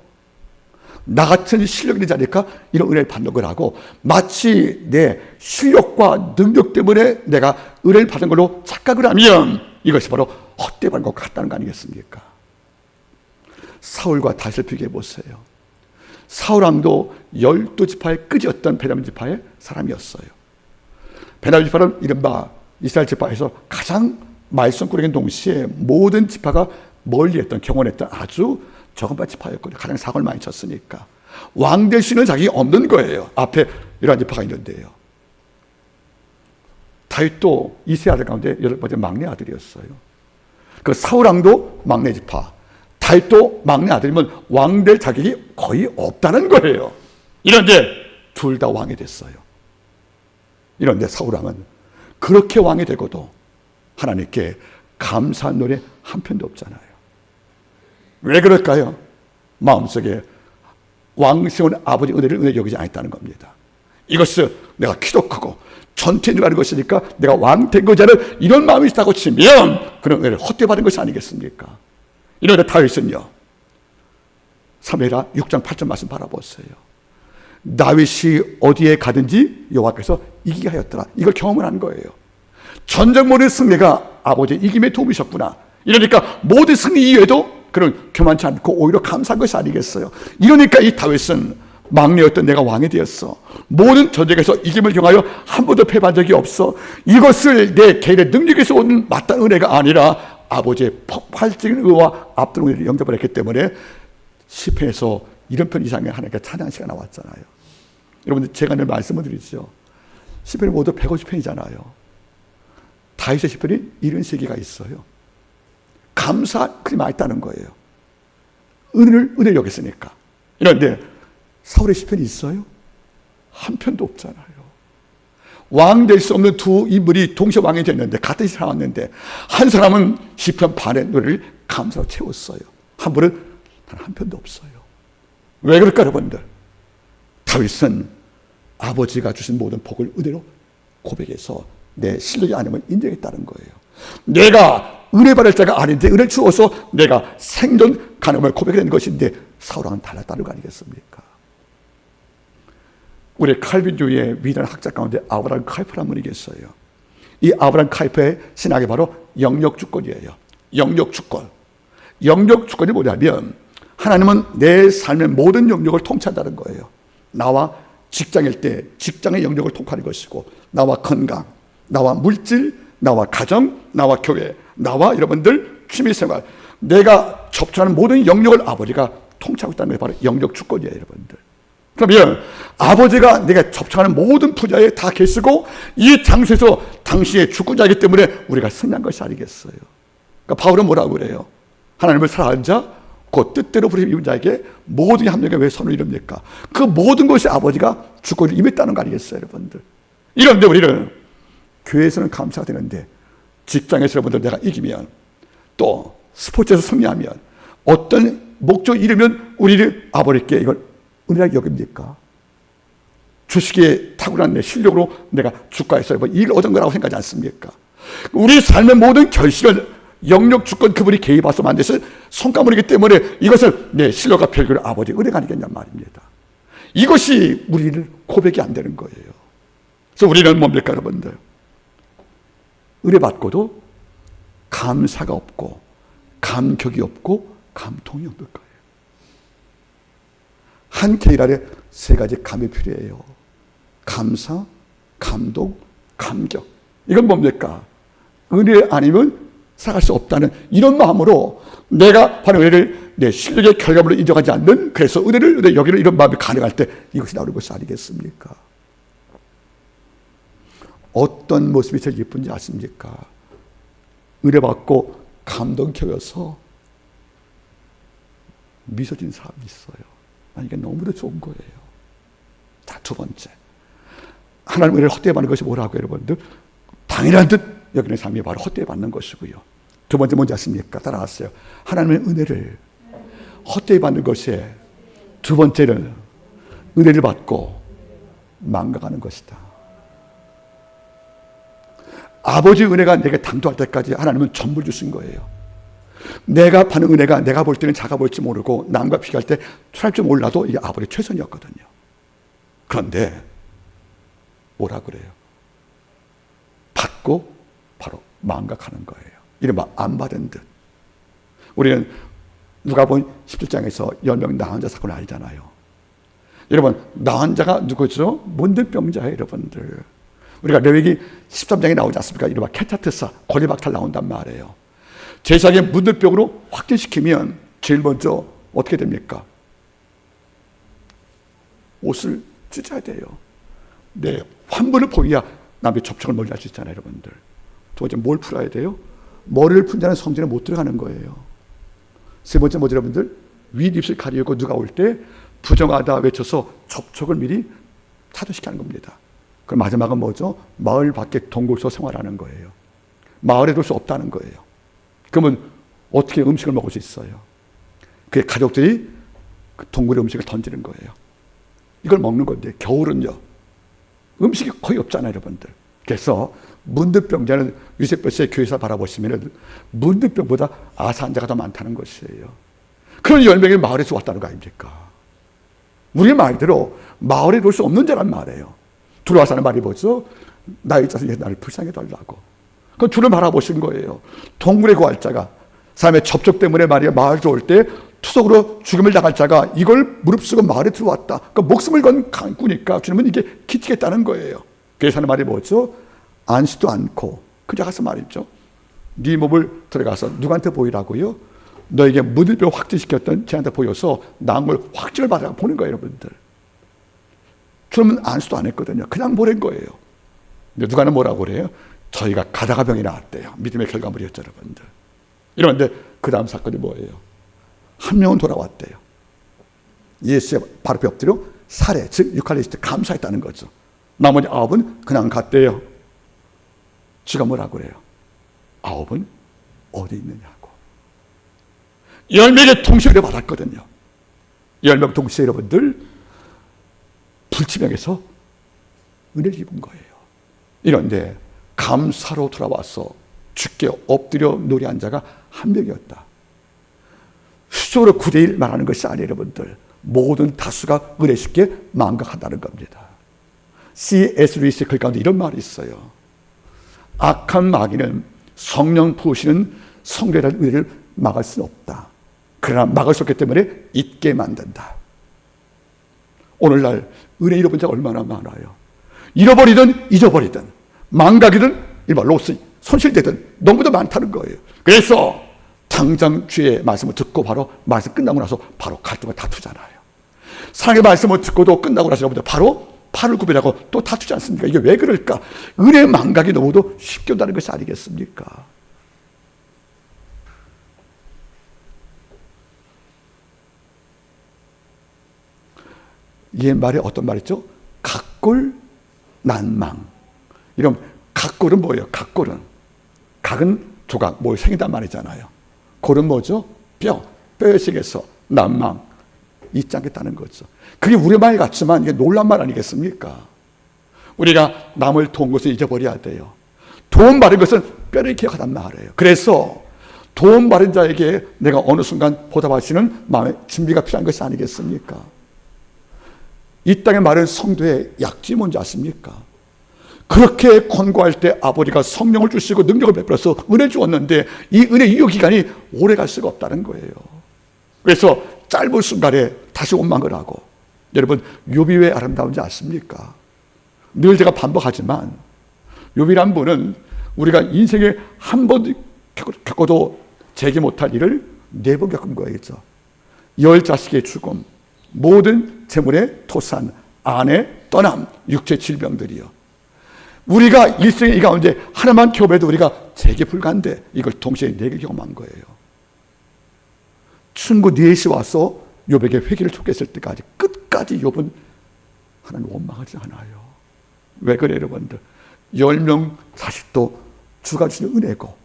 나 같은 실력 있는 자니까 이런 은혜를 받는 거라고, 마치 내 실력과 능력 때문에 내가 은혜를 받은 걸로 착각을 하면 이것이 바로 헛되이 받은 것 같다는 거 아니겠습니까? 사울과 다윗을 비교해 보세요. 사울 왕도 12지파의 끝이었던 베냐민 지파의 사람이었어요. 베냐민 지파는 이른바 이스라엘 지파에서 가장 말썽꾸러기인 동시에 모든 지파가 멀리했던, 경원했던 아주 적은 바 지파였거든요. 가장 사고를 많이 쳤으니까. 왕 될 수 있는 자격이 없는 거예요. 앞에 이러한 지파가 있는데요. 다윗도 이세 아들 가운데 8번째 막내 아들이었어요. 그 사울 왕도 막내 지파, 다윗도 막내 아들이면 왕 될 자격이 거의 없다는 거예요. 이런데 둘 다 왕이 됐어요. 이런데 사울 왕은 그렇게 왕이 되고도 하나님께 감사한 노래 한 편도 없잖아요. 왜 그럴까요? 마음속에 왕 세운 아버지 은혜를 은혜 여기지 않았다는 겁니다. 이것은 내가 키도 크고 전투에 나가는 것이니까 내가 왕 된 거잖아요. 이런 마음이 있다고 치면 그런 은혜를 헛되이 받은 것이 아니겠습니까? 이런데 다윗은요, 사무엘하 6장 8절 말씀 바라보세요. 다윗이 어디에 가든지 여호와께서 이기게 하였더라. 이걸 경험을 한 거예요. 전쟁 모든 승리가 아버지의 이김에 도움이셨구나. 이러니까 모든 승리 이외에도 그런 교만치 않고 오히려 감사한 것이 아니겠어요. 이러니까 이 다윗은 막내였던 내가 왕이 되었어. 모든 전쟁에서 이김을 경하여 한 번도 패배한 적이 없어. 이것을 내 개인의 능력에서 온 마땅한 은혜가 아니라 아버지의 폭발적인 의와 압도는 은혜를 영접을 했기 때문에 시편에서 이런 편 이상의 하나님께 찬양한 시가 나왔잖아요. 여러분들 제가 늘 말씀을 드리죠. 시편이 모두 150편이잖아요. 다윗의 시편이 73개가 있어요. 감사 그리 많이 있다는 거예요. 은혜를 여겼으니까. 그런데 사울의 시편이 있어요? 한 편도 없잖아요. 왕 될 수 없는 두 인물이 동시에 왕이 됐는데, 같은 시간 왔는데, 한 사람은 시편 반의 노래를 감사로 채웠어요. 한 분은 단 한 편도 없어요. 왜 그럴까 여러분들? 다윗은 아버지가 주신 모든 복을 은혜로 고백해서 내 실력이 아님을 인정했다는 거예요. 내가 은혜 받을 자가 아닌데 은혜를 주어서 내가 생존 가능함을 고백한 것인데 사울왕은 달랐다는 거 아니겠습니까? 우리 칼빈주의의 위대한 학자 가운데 아브라함 카이프라는 분이 계세요. 이 아브라함 카이프의 신학이 바로 영역주권이에요. 영역주권. 영역주권이 뭐냐면 하나님은 내 삶의 모든 영역을 통치한다는 거예요. 나와 직장일 때 직장의 영역을 통과하는 것이고, 나와 건강, 나와 물질, 나와 가정, 나와 교회, 나와 여러분들 취미생활, 내가 접촉하는 모든 영역을 아버지가 통치하고 있다는 게 바로 영역주권이에요, 여러분들. 그러면 아버지가 내가 접촉하는 모든 분야에 다 계시고 이 장소에서 당신의 주권자이기 때문에 우리가 승리한 것이 아니겠어요. 그러니까 바울은 뭐라고 그래요? 하나님을 사랑하는 자, 그 뜻대로 부르심 입은 자에게 모든 합력에 왜 선을 이룹니까? 그 모든 것이 아버지가 주권을 임했다는 거 아니겠어요, 여러분들? 이런데 우리는 교회에서는 감사가 되는데 직장에서 여러분들 내가 이기면, 또 스포츠에서 승리하면, 어떤 목적 이루면 우리를 아버지께 이걸 은혜라고 여깁니까? 주식에 탁월한 내 실력으로 내가 주가에서 이익을 얻은 거라고 생각하지 않습니까? 우리 삶의 모든 결실을 영역 주권 그분이 개입해서 만드신 성과물이기 때문에 이것을 내 실력과 별개로 아버지 은혜가 아니겠냔 말입니다. 이것이 우리를 고백이 안 되는 거예요. 그래서 우리는 뭡니까 여러분들? 은혜 받고도 감사가 없고 감격이 없고 감통이 없는 거예요. 한 개일 아래 세 가지 감이 필요해요. 감사, 감동, 감격. 이건 뭡니까? 은혜 아니면 살아갈 수 없다는 이런 마음으로 내가 받은 은혜를 내 실력의 결과물로 인정하지 않는, 그래서 은혜를 여기는 이런 마음이 가능할 때 이것이 나오는 것이 아니겠습니까? 어떤 모습이 제일 예쁜지 아십니까? 은혜 받고 감동 켜여서 미소 진 사람이 있어요. 이게 너무도 좋은 거예요. 자, 두 번째, 하나님 은혜를 헛되이 받는 것이 뭐라고요, 여러분들? 당연한 듯 여기는 삶이 바로 헛되이 받는 것이고요. 두 번째 뭔지 아십니까? 따라하세요. 하나님의 은혜를 헛되이 받는 것이 두 번째는 은혜를 받고 망각하는 것이다. 아버지 은혜가 내게 당도할 때까지 하나님은 전부를 주신 거예요. 내가 받는 은혜가 내가 볼 때는 작아 보일지 모르고 남과 비교할 때 초라할 줄 몰라도 이게 아버지의 최선이었거든요. 그런데 뭐라 그래요? 받고 바로 망각하는 거예요. 이른바 안 받은 듯. 우리는 누가복음 17장에서 10명 나은 자 사건을 알잖아요. 여러분, 나은 자가 누구죠? 문둥병자예요, 여러분들. 우리가 레위기 13장에 나오지 않습니까? 이른바 케타트사, 고리박탈 나온단 말이에요. 제사기에 문둥병으로 확진시키면 제일 먼저 어떻게 됩니까? 옷을 찢어야 돼요. 네, 환부를 보여야 남의 접촉을 멀리 할 수 있잖아요, 여러분들. 두 번째, 뭘 풀어야 돼요? 머리를 푼 자는 성전에 못 들어가는 거예요. 세 번째 뭐죠, 여러분들? 윗입술 가리우고 누가 올 때 부정하다 외쳐서 접촉을 미리 타도시키는 겁니다. 그럼 마지막은 뭐죠? 마을 밖에 동굴에서 생활하는 거예요. 마을에 둘 수 없다는 거예요. 그러면 어떻게 음식을 먹을 수 있어요? 그의 가족들이 그 동굴에 음식을 던지는 거예요. 이걸 먹는 건데 겨울은요, 음식이 거의 없잖아요, 여러분들. 그래서 문둥병자는 유세버스의 교회에서 바라보시면 문둥병보다 아사한 자가 더 많다는 것이에요. 그런 10명이 마을에서 왔다는 거 아닙니까? 우리 말대로 마을에 둘 수 없는 자란 말이에요. 들어와서 하는 말이 뭐죠? 나의 자손이 나를 불쌍히 달라고. 그건 주를 바라보신 거예요. 동굴에 구할 자가, 삶의 접촉 때문에 말이야 마을 들어올 때 투석으로 죽음을 당할 자가 이걸 무릅쓰고 마을에 들어왔다. 그러니까 목숨을 건 강구니까 주님은 이게 기티겠다는 거예요. 그래서 하는 말이 뭐죠? 안지도 않고 그저 가서 말이죠. 네 몸을 들어가서 누구한테 보이라고요? 너에게 문둥병 확진시켰던 쟤한테 보여서 나은 걸 확진을 받아 보는 거예요, 여러분들. 주님은 안수도 안 했거든요. 그냥 보낸 거예요. 근데 누가는 뭐라고 그래요? 저희가 가다가 병이 나왔대요. 믿음의 결과물이었죠, 여러분들. 이런데 그 다음 사건이 뭐예요? 한 명은 돌아왔대요. 예수의 바로 옆에 엎드려 살해, 즉 유칼리스트 감사했다는 거죠. 나머지 9은 그냥 갔대요. 주가 뭐라고 그래요? 9은 어디 있느냐고. 10명의 통시를 받았거든요. 10명 동시에 여러분들 불치병에서 은혜를 입은 거예요. 이런데 감사로 돌아와서 주께 엎드려 노래한 자가 한 명이었다. 수적으로 9대1 말하는 것이 아니에요. 여러분들, 모든 다수가 은혜 쉽게 망각한다는 겁니다. C.S. 루이스 글 가운데 이런 말이 있어요. 악한 마귀는 성령 부으시는 성도라는 은혜를 막을 수는 없다. 그러나 막을 수 없기 때문에 잊게 만든다. 오늘날 은혜 잃어본 자가 얼마나 많아요. 잃어버리든 잊어버리든 망각이든 일반 손실되든 너무도 많다는 거예요. 그래서 당장 주의 말씀을 듣고 바로 말씀 끝나고 나서 바로 갈등을 다투잖아요. 사랑의 말씀을 듣고도 끝나고 나서 여러분들 바로 팔을 구별하고 또 다투지 않습니까? 이게 왜 그럴까? 은혜의 망각이 너무도 쉽게 온다는 것이 아니겠습니까? 옛말에 어떤 말이죠? 각골 난망. 이런 각골은 뭐예요? 각골은 각은 조각, 뭘 생긴단 말이잖아요. 골은 뭐죠? 뼈의 색에서 난망, 잊지 않겠다는 거죠. 그게 우리말 같지만 이게 놀란 말 아니겠습니까? 우리가 남을 도운 것을 잊어버려야 돼요. 도움 받은 것은 뼈를 기억하단 말이에요. 그래서 도움 받은 자에게 내가 어느 순간 보답하시는 마음의 준비가 필요한 것이 아니겠습니까? 이 땅에 많은 성도의 약점이 뭔지 아십니까? 그렇게 권고할 때 아버지가 성령을 주시고 능력을 베풀어서 은혜 주었는데 이 은혜 유효 기간이 오래 갈 수가 없다는 거예요. 그래서 짧은 순간에 다시 원망을 하고, 여러분 욥이 왜 아름다운지 아십니까? 늘 제가 반복하지만 욥이란 분은 우리가 인생에 한 번 겪어도 재기 못할 일을 4번 겪은 거예요. 10자식의 죽음, 모든 재물의 토산, 아내 떠남, 육체 질병들이요. 우리가 일생의 이 가운데 하나만 경험해도 우리가 재기 불가인데 이걸 동시에 4개 경험한 거예요. 친구 넷이 와서 욥에게 회개를 촉구했을 때까지 끝까지 욥은 하나님 원망하지 않아요. 왜 그래요, 여러분들? 10명 자식도 주가 주신 은혜고,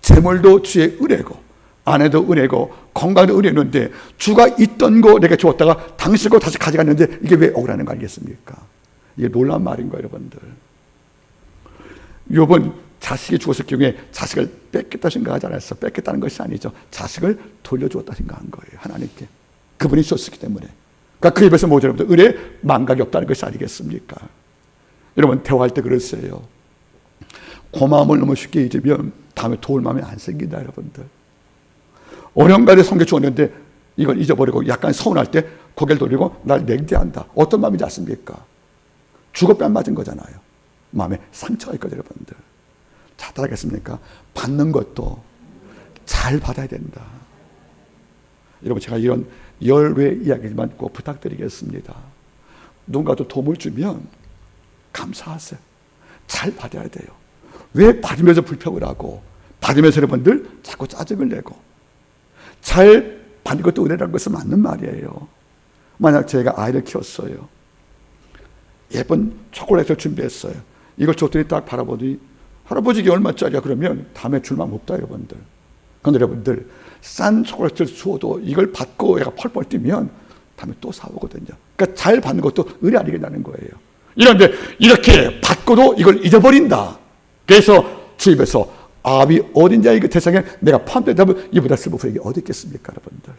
재물도 주의 은혜고, 아내도 은혜고, 건강도 은혜였는데 주가 있던 거 내가 주었다가 당신 거 다시 가져갔는데 이게 왜 억울하는 거 아니겠습니까? 이게 놀라운 말인 거예요, 여러분들. 욥은 자식이 죽었을 경우에 자식을 뺏겠다 생각하지 않았어. 뺏겠다는 것이 아니죠. 자식을 돌려주었다 생각한 거예요, 하나님께. 그분이 주셨기 때문에. 그러니까 그 입에서 뭐죠, 여러분들? 은혜 망각이 없다는 것이 아니겠습니까? 여러분 대화할 때 그랬어요. 고마움을 너무 쉽게 잊으면 다음에 도울 마음이 안 생긴다, 여러분들. 어려운 가운데 성경 주었는데 이걸 잊어버리고 약간 서운할 때 고개를 돌리고 날 냉대한다. 어떤 마음인지 아십니까? 죽어 뺨 맞은 거잖아요. 마음에 상처가 있거든요, 여러분들. 자, 따라하겠습니까? 받는 것도 잘 받아야 된다. 여러분, 제가 이런 열외 이야기만 꼭 부탁드리겠습니다. 누군가도 도움을 주면 감사하세요. 잘 받아야 돼요. 왜 받으면서 불평을 하고, 받으면서 여러분들 자꾸 짜증을 내고. 잘 받는 것도 은혜라는 것은 맞는 말이에요. 만약 제가 아이를 키웠어요. 예쁜 초콜릿을 준비했어요. 이걸 줬더니 딱 바라보더니 할아버지 이게 얼마짜리야? 그러면 다음에 줄만 없다, 여러분들. 그런데 여러분들 싼 초콜릿을 주어도 이걸 받고 애가 펄펄 뛰면 다음에 또 사오거든요. 그러니까 잘 받는 것도 은혜 아니겠다는 거예요. 이런데 이렇게 받고도 이걸 잊어버린다. 그래서 주 입에서 아비 어딘 자의 그 대상에 내가 포함된다면 이보다 슬픈 후회가 어디 있겠습니까, 여러분들?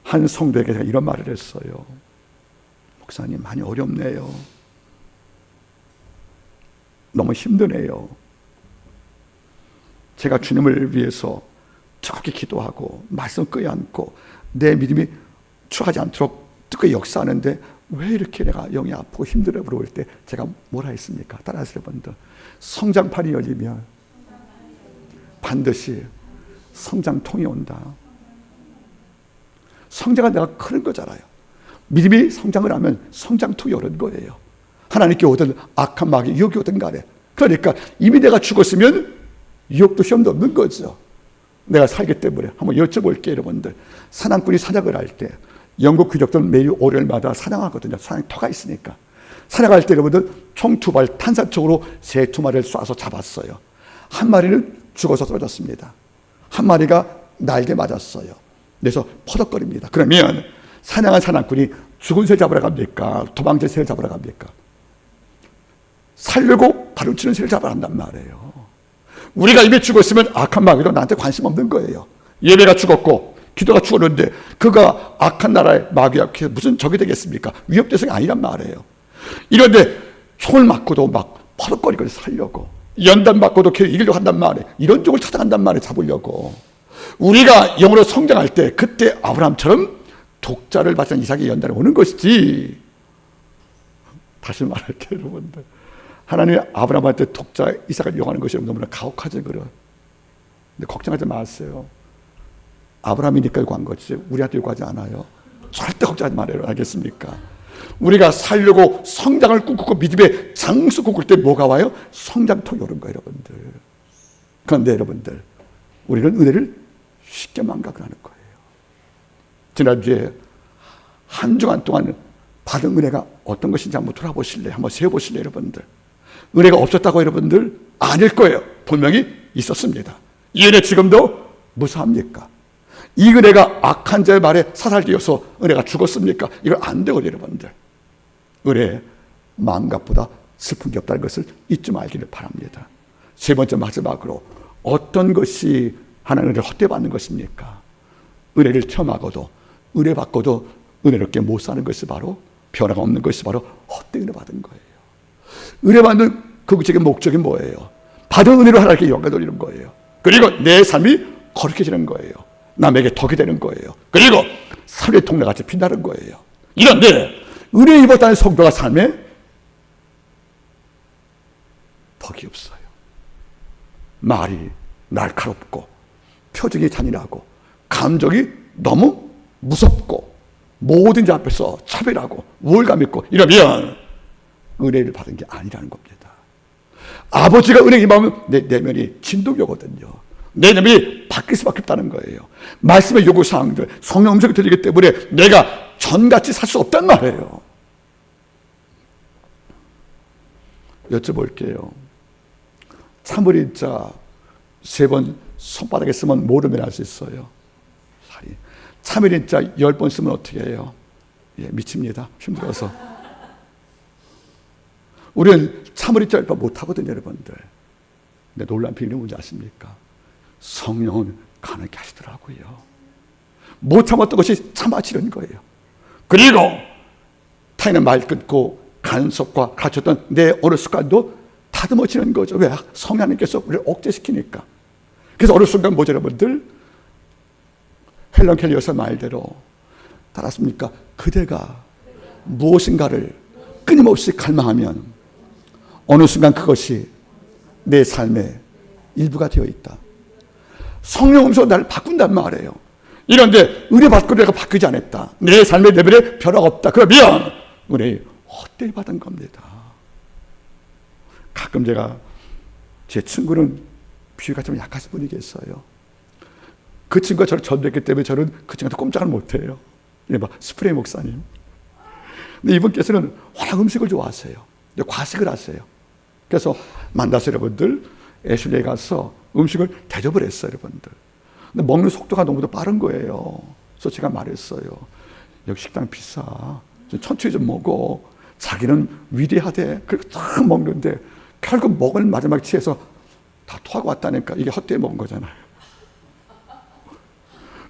한 성도에게 제가 이런 말을 했어요. 목사님 많이 어렵네요. 너무 힘드네요. 제가 주님을 위해서 저렇게 기도하고 말씀 끄어안고 내 믿음이 추하지 않도록 뜨겁게 역사하는데 왜 이렇게 내가 영이 아프고 힘들어 부러울 때 제가 뭐라 했습니까? 따라하세요, 여러분들. 성장판이 열리면 반드시 성장통이 온다. 성장은 내가 크는 거잖아요. 믿음이 성장을 하면 성장통이 오는 거예요. 하나님께 오든 악한 마귀 유혹이 오든 간에. 그러니까 이미 내가 죽었으면 유혹도 시험도 없는 거죠. 내가 살기 때문에. 한번 여쭤볼게요, 여러분들. 사냥꾼이 사냥을 할 때 영국 귀족들은 매일 월요일마다 사냥하거든요. 사냥터가 있으니까. 사냥할 때 여러분들 총 2발 탄산총으로 새 2마리를 쏴서 잡았어요. 한 마리는 죽어서 떨어졌습니다. 한 마리가 날개 맞았어요. 그래서 퍼덕거립니다. 그러면 사냥한 사냥꾼이 죽은 새 잡으러 갑니까? 도망친 새를 잡으러 갑니까? 살려고 바로치는 새를 잡아야 한단 말이에요. 우리가 이미 죽었으면 악한 마귀도 나한테 관심 없는 거예요. 예배가 죽었고 기도가 죽었는데 그가 악한 나라의 마귀와 무슨 적이 되겠습니까? 위협 대상이 아니란 말이에요. 이런데 총을 맞고도 막 퍼덕거리고 살려고, 연단 맞고도 걔를 이기려고 한단 말이에요. 이런 쪽을 찾아간단 말이에요. 잡으려고. 우리가 영으로 성장할 때 그때 아브라함처럼 독자를 바치는 이삭의 연단이 오는 것이지. 다시 말할게요, 여러분들. 하나님이 아브라함한테 독자 이삭을 이용하는 것이 너무나 가혹하죠. 그래. 근데 걱정하지 마세요. 아브라함이니까 요구한 거지 우리한테 요구하지 않아요. 절대 걱정하지 말아요. 알겠습니까? 우리가 살려고 성장을 꿈꾸고 믿음의 장수 꿈꿀 때 뭐가 와요? 성장통이 오는 거예요, 여러분들. 그런데 여러분들, 우리는 은혜를 쉽게 망각을 하는 거예요. 지난주에 한 주간 동안 받은 은혜가 어떤 것인지 한번 돌아보실래요? 한번 세어보실래요, 여러분들? 은혜가 없었다고 여러분들? 아닐 거예요. 분명히 있었습니다. 이 은혜 지금도 무사합니까? 이 은혜가 악한 자의 말에 사살되어서 은혜가 죽었습니까? 이거 안 되거든요, 여러분들. 은혜 망각보다 슬픈 게 없다는 것을 잊지 말기를 바랍니다. 세 번째 마지막으로, 어떤 것이 하나님의 은혜를 헛되이 받는 것입니까? 은혜를 체험하고도 은혜 받고도 은혜롭게 못 사는 것이 바로, 변화가 없는 것이 바로 헛되이 은혜 받은 거예요. 은혜 받는 궁극적인 목적이 뭐예요? 받은 은혜로 하나님께 영광 돌리는 거예요. 그리고 내 삶이 거룩해지는 거예요. 남에게 덕이 되는 거예요. 그리고 삶의 동네같이 빛나는 거예요. 이런데 은혜 입었다는 성도가 삶에 덕이 없어요. 말이 날카롭고 표정이 잔인하고 감정이 너무 무섭고 모든 앞에서 차별하고 우월감 있고 이러면 은혜를 받은 게 아니라는 겁니다. 아버지가 은혜 임하면 내 내면이 진동이 오거든요. 내 내면이 바뀔 수밖에 없다는 거예요. 말씀의 요구사항들, 성령 음성이 들리기 때문에 내가 전같이 살 수 없단 말이에요. 여쭤볼게요. 참으린 자 3번 손바닥에 쓰면 모르면 알 수 있어요. 참으린 자 10번 쓰면 어떻게 해요? 예, 미칩니다. 힘들어서. 우리는 참으린 자 10번 못하거든요, 여러분들. 근데 놀라운 비밀이 뭔지 아십니까? 성령은 가능하게 하시더라고요. 못 참았던 것이 참아지는 거예요. 그리고 타인의 말 끊고 간섭과 가르쳤던 내 어느 습관도 다듬어지는 거죠. 왜? 성령님께서 우리를 억제시키니까. 그래서 어느 순간 뭐죠, 여러분들? 헬런 켈리 여사 말대로 따랐습니까? 그대가 무엇인가를 끊임없이 갈망하면 어느 순간 그것이 내 삶의 일부가 되어 있다. 성령 음성으로 나를 바꾼단 말이에요. 이런데 은혜 받고 내가 바뀌지 않았다. 내 삶의 레벨에 변화가 없다. 그러면 은혜 헛되이 받은 겁니다. 가끔 제 친구는 비위가 좀 약하신 분이 계세요. 그 친구가 저를 전도했기 때문에 저는 그 친구한테 꼼짝을 못해요. 스프레이 목사님. 근데 이분께서는 워낙 음식을 좋아하세요. 과식을 하세요. 그래서 만나서 여러분들 애슐리에 가서 음식을 대접을 했어요, 여러분들. 근데 먹는 속도가 너무 빠른 거예요. 그래서 제가 말했어요. 여기 식당 비싸. 좀 천천히 좀 먹어. 자기는 위대하대. 그렇게 딱 먹는데 결국 먹을 마지막에 취해서 다 토하고 왔다니까. 이게 헛되이 먹은 거잖아요.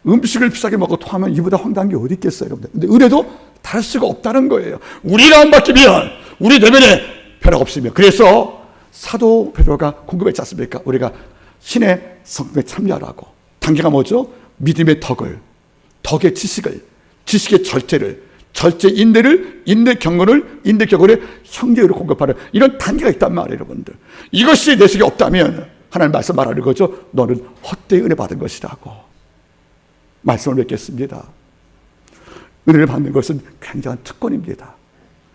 음식을 비싸게 먹고 토하면 이보다 황당한 게 어디 있겠어요, 여러분들. 근데 은혜도 다를 수가 없다는 거예요. 우리가 안 바뀌면, 우리 내면에 변화가 없으면. 그래서 사도 베드로가 궁금했지 않습니까? 우리가 신의 성품에 참여하라고. 단계가 뭐죠? 믿음의 덕의 지식을, 지식의 절제를, 절제 인내를, 인내 경건을, 인내 경건을 형제로 공급하는 이런 단계가 있단 말이에요, 여러분들. 이것이 내 속에 없다면 하나님 말씀 말하는 거죠. 너는 헛되이 은혜 받은 것이라고. 말씀을 맺겠습니다. 은혜를 받는 것은 굉장한 특권입니다.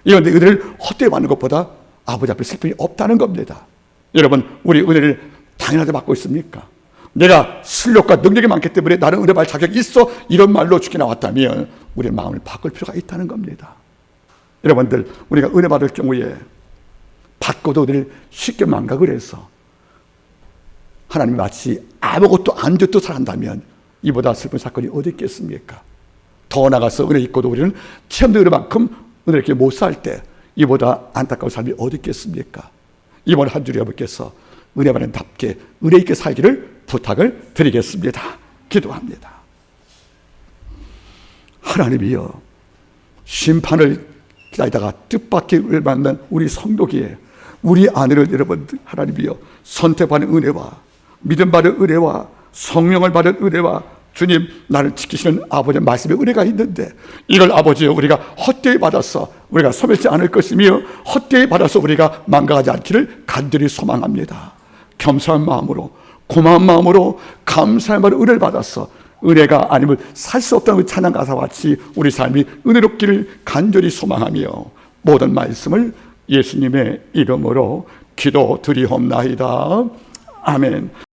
그런데 은혜를 헛되이 받는 것보다 아버지 앞에 슬픔이 없다는 겁니다. 여러분, 우리 은혜를 당연하게 받고 있습니까? 내가 실력과 능력이 많기 때문에 나는 은혜 받을 자격이 있어, 이런 말로 주께 나왔다면 우리의 마음을 바꿀 필요가 있다는 겁니다. 여러분들, 우리가 은혜 받을 경우에 받고도 은혜를 쉽게 망각을 해서 하나님이 마치 아무것도 안 줬도 살한다면 이보다 슬픈 사건이 어디 있겠습니까? 더 나아가서 은혜 있고도 우리는 체험된 은혜만큼 은혜 있게 못 살 때 이보다 안타까운 삶이 어디 있겠습니까? 이번 한 주에 여러분께서 은혜 받는 답게 은혜 있게 살기를 부탁을 드리겠습니다. 기도합니다. 하나님이여, 심판을 기다리다가 뜻밖의 만난 우리 성도기에 우리 아내를 여러분 하나님이여 선택받는 은혜와 믿음받은 은혜와 성령을 받은 은혜와 주님 나를 지키시는 아버지의 말씀의 은혜가 있는데 이걸 아버지여 우리가 헛되이 받아서 우리가 소멸치 않을 것이며 헛되이 받아서 우리가 망가하지 않기를 간절히 소망합니다. 겸손한 마음으로 고마운 마음으로 감사의 말을 은혜를 받아서 은혜가 아니면 살 수 없다는 찬양 가사와 같이 우리 삶이 은혜롭기를 간절히 소망하며 모든 말씀을 예수님의 이름으로 기도드리옵나이다. 아멘.